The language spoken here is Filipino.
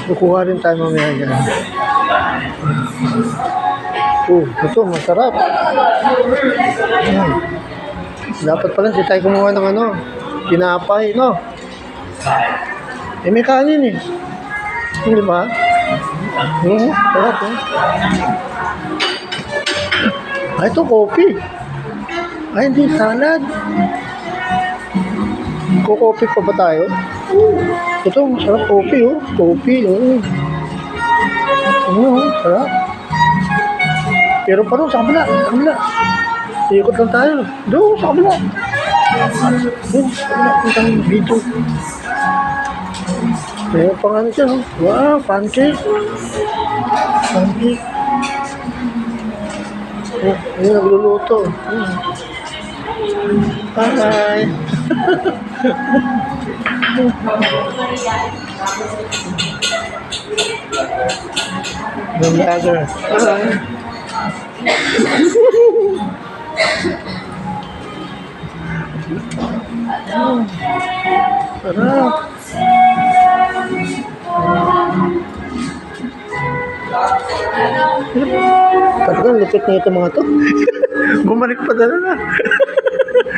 Kukuha rin tayo mamaya dyan. Ito, masarap. Ayan. Dapat pala hindi tayo kumuha ng tinapay, no? May kanin eh. Hindi ba? Sarap eh. Ito, coffee. Hindi, salad. Kukopi pa ba tayo? Ito, masarap coffee, oh. Coffee, oh. Sarap. Pero parang sa kabila. Ikot lang tayo. Doon, sa kabila. Doon, sa kabila. Puntang dito. Mayroon pang dyan, oh. Wow, pancake. Pancake. Ayun, nagluluto. Bye. Vlogger. Sarap. Talagang lupit na ito mga to. Bumalik pa na.